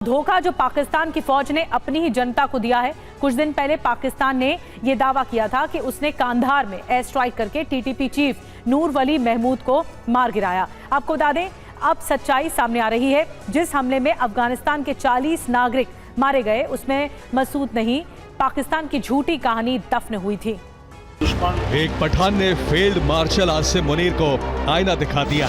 धोखा जो पाकिस्तान की फौज ने अपनी ही जनता को दिया है। कुछ दिन पहले पाकिस्तान ने यह दावा किया था कि उसने कांधार में एयर स्ट्राइक करके टीटीपी चीफ नूर वली महमूद को मार गिराया। आपको बता दें, अब सच्चाई सामने आ रही है। जिस हमले में अफगानिस्तान के 40 नागरिक मारे गए, उसमें मसूद नहीं, पाकिस्तान की झूठी कहानी दफन हुई थी। एक पठान ने फील्ड मार्शल आसिम मुनीर को आईना दिखा दिया।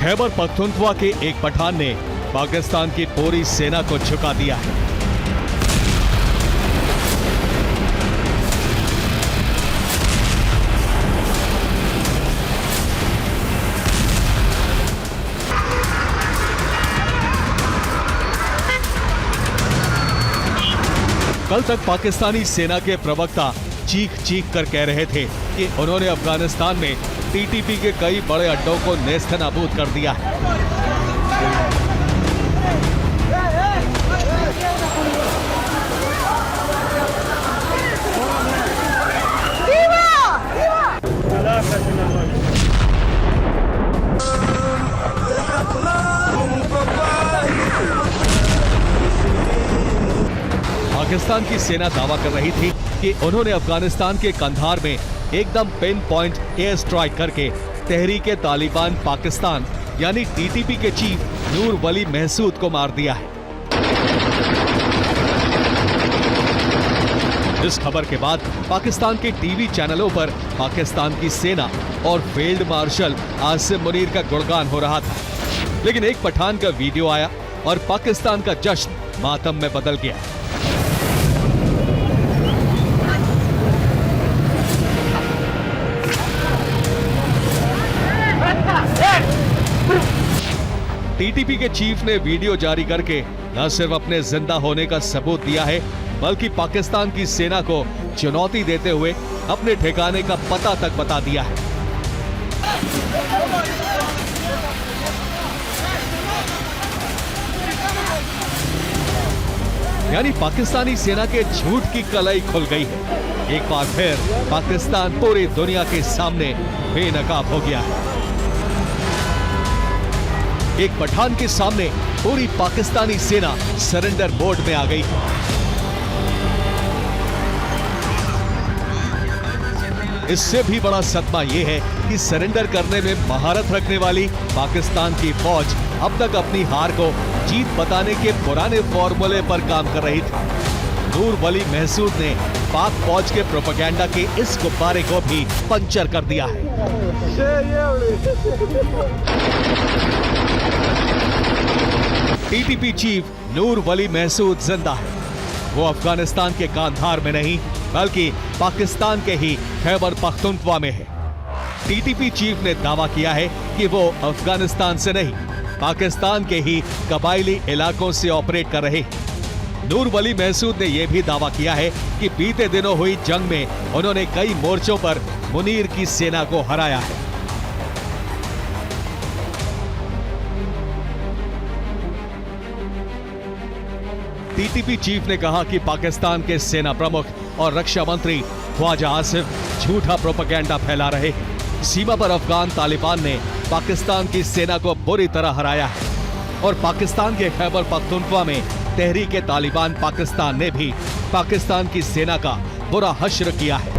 खैबर पख्तूनख्वा के एक पठान ने पाकिस्तान की पूरी सेना को झुका दिया है। कल तक पाकिस्तानी सेना के प्रवक्ता चीख चीख कर कह रहे थे कि उन्होंने अफगानिस्तान में टीटीपी के कई बड़े अड्डों को नेस्तनाबूद कर दिया है। पाकिस्तान की सेना दावा कर रही थी कि उन्होंने अफगानिस्तान के कंधार में एकदम पिन पॉइंट एयर स्ट्राइक करके तहरीके तालिबान पाकिस्तान यानी टीटीपी के चीफ नूर वली महसूद को मार दिया है। इस खबर के बाद पाकिस्तान के टीवी चैनलों पर पाकिस्तान की सेना और फील्ड मार्शल आसिम मुनीर का गुणगान हो रहा था, लेकिन एक पठान का वीडियो आया और पाकिस्तान का जश्न मातम में बदल गया। टीटीपी के चीफ ने वीडियो जारी करके न सिर्फ अपने जिंदा होने का सबूत दिया है, बल्कि पाकिस्तान की सेना को चुनौती देते हुए अपने ठिकाने का पता तक बता दिया है। यानी पाकिस्तानी सेना के झूठ की कलई खुल गई है। एक बार फिर पाकिस्तान पूरी दुनिया के सामने बेनकाब हो गया है। एक पठान के सामने पूरी पाकिस्तानी सेना सरेंडर मोड में आ गई। इससे भी बड़ा सदमा यह है कि सरेंडर करने में महारत रखने वाली पाकिस्तान की फौज अब तक अपनी हार को जीत बताने के पुराने फॉर्मूले पर काम कर रही थी। नूर वली महसूद ने पाक फौज के प्रोपेगेंडा के इस गुब्बारे को भी पंचर कर दिया है। टीटीपी चीफ नूर वली महसूद जिंदा है। वो अफगानिस्तान के कांधार में नहीं, बल्कि पाकिस्तान के ही खैबर पख्तूनख्वा में है। टीटीपी चीफ ने दावा किया है कि वो अफगानिस्तान से नहीं, पाकिस्तान के ही कबायली इलाकों से ऑपरेट कर रहे हैं। नूर वली महसूद ने यह भी दावा किया है कि बीते दिनों हुई जंग में उन्होंने कई मोर्चों पर मुनीर की सेना को हराया है। टीटीपी चीफ ने कहा कि पाकिस्तान के सेना प्रमुख और रक्षा मंत्री ख्वाजा आसिफ झूठा प्रोपेगेंडा फैला रहे हैं। सीमा पर अफगान तालिबान ने पाकिस्तान की सेना को बुरी तरह हराया है और पाकिस्तान के खैबर पख्तूनख्वा में तहरीके तालिबान पाकिस्तान ने भी पाकिस्तान की सेना का बुरा हश्र किया है।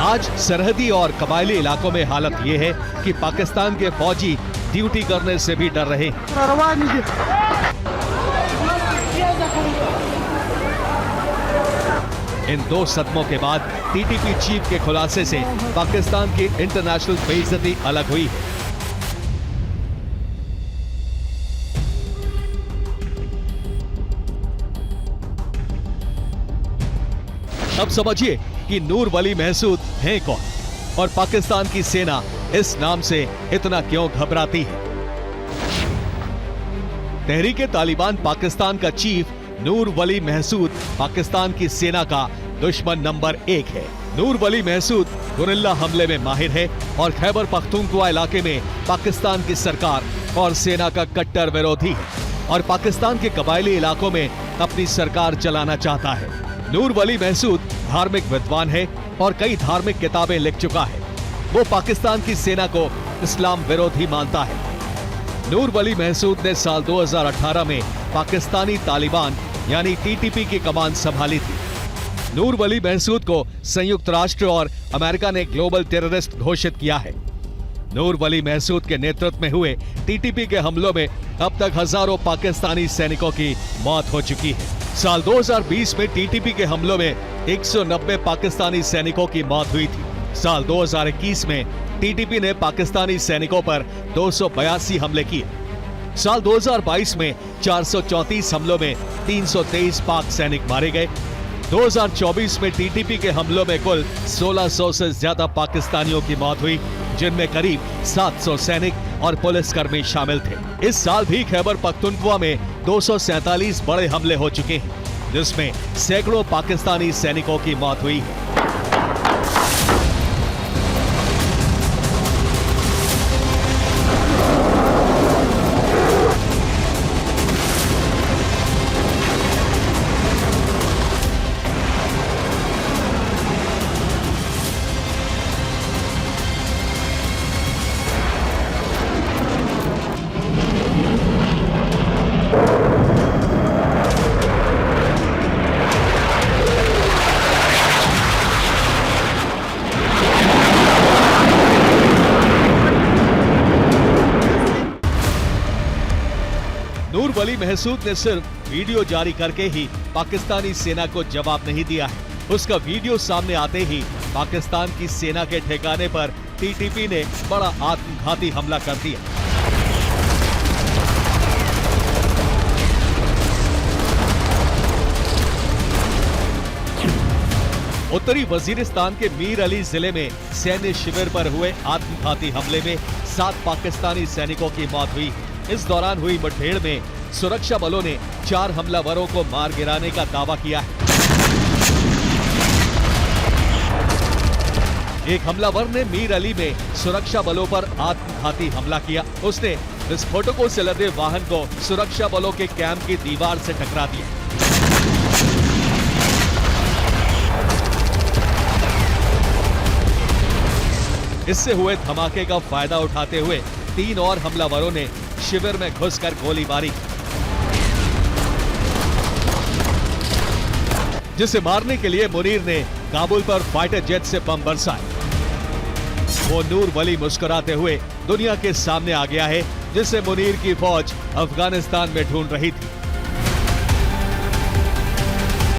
आज सरहदी और कबायली इलाकों में हालत यह है कि पाकिस्तान के फौजी ड्यूटी करने से भी डर रहे हैं। इन 2 सदमों के बाद टीटीपी चीफ के खुलासे से पाकिस्तान की इंटरनेशनल बेइज्जती अलग हुई है। अब समझिए कि नूर वली महसूद हैं कौन और पाकिस्तान की सेना इस नाम से इतना क्यों घबराती है। तहरीके तालिबान पाकिस्तान का चीफ नूर वली महसूद पाकिस्तान की सेना का दुश्मन नंबर 1 है। नूर वली महसूद गुरिल्ला हमले में माहिर है और खैबर पख्तूनख्वा इलाके में पाकिस्तान की सरकार और सेना का कट्टर विरोधी है और पाकिस्तान के कबायली इलाकों में अपनी सरकार चलाना चाहता है। नूर वली महसूद धार्मिक विद्वान है और कई धार्मिक किताबें लिख चुका है। वो पाकिस्तान की सेना को इस्लाम विरोधी मानता है। नूर वली महसूद ने साल 2018 में पाकिस्तानी तालिबान यानी टीटीपी की कमान संभाली थी। नूर वली महसूद को संयुक्त राष्ट्र और अमेरिका ने ग्लोबल टेररिस्ट घोषित किया है। नूर वली महसूद के नेतृत्व में हुए टीटीपी के हमलों में अब तक हजारों पाकिस्तानी सैनिकों की मौत हो चुकी है। साल 2020 में टीटीपी के हमलों में 190 पाकिस्तानी सैनिकों की मौत हुई थी। साल 2021 में टीटीपी ने पाकिस्तानी सैनिकों पर 282 हमले किए। साल 2022 में 434 हमलों में 323 पाक सैनिक मारे गए। 2024 में टीटीपी के हमलों में कुल 1600 से ज्यादा पाकिस्तानियों की मौत हुई, जिनमें करीब 700 सैनिक और पुलिसकर्मी शामिल थे। इस साल भी खैबर पख्तूनख्वा में 247 बड़े हमले हो चुके हैं, जिसमें सैकड़ों पाकिस्तानी सैनिकों की मौत हुई है। नूर वली महसूद ने सिर्फ वीडियो जारी करके ही पाकिस्तानी सेना को जवाब नहीं दिया है। उसका वीडियो सामने आते ही पाकिस्तान की सेना के ठिकाने पर टीटीपी ने बड़ा आत्मघाती हमला कर दिया। उत्तरी वजीरिस्तान के मीर अली जिले में सैन्य शिविर पर हुए आत्मघाती हमले में 7 पाकिस्तानी सैनिकों की मौत हुई। इस दौरान हुई मुठभेड़ में सुरक्षा बलों ने 4 हमलावरों को मार गिराने का दावा किया है। एक हमलावर ने मीर अली में सुरक्षा बलों पर आत्मघाती हमला किया। उसने विस्फोटकों से लदे वाहन को सुरक्षा बलों के कैंप की दीवार से टकरा दिया। इससे हुए धमाके का फायदा उठाते हुए 3 और हमलावरों ने शिविर में घुसकर गोलीबारी की, जिसे मारने के लिए मुनीर ने काबुल पर फाइटर जेट से बम बरसाए। वो नूर वली मुस्कुराते हुए दुनिया के सामने आ गया है, जिसे मुनीर की फौज अफगानिस्तान में ढूंढ रही थी।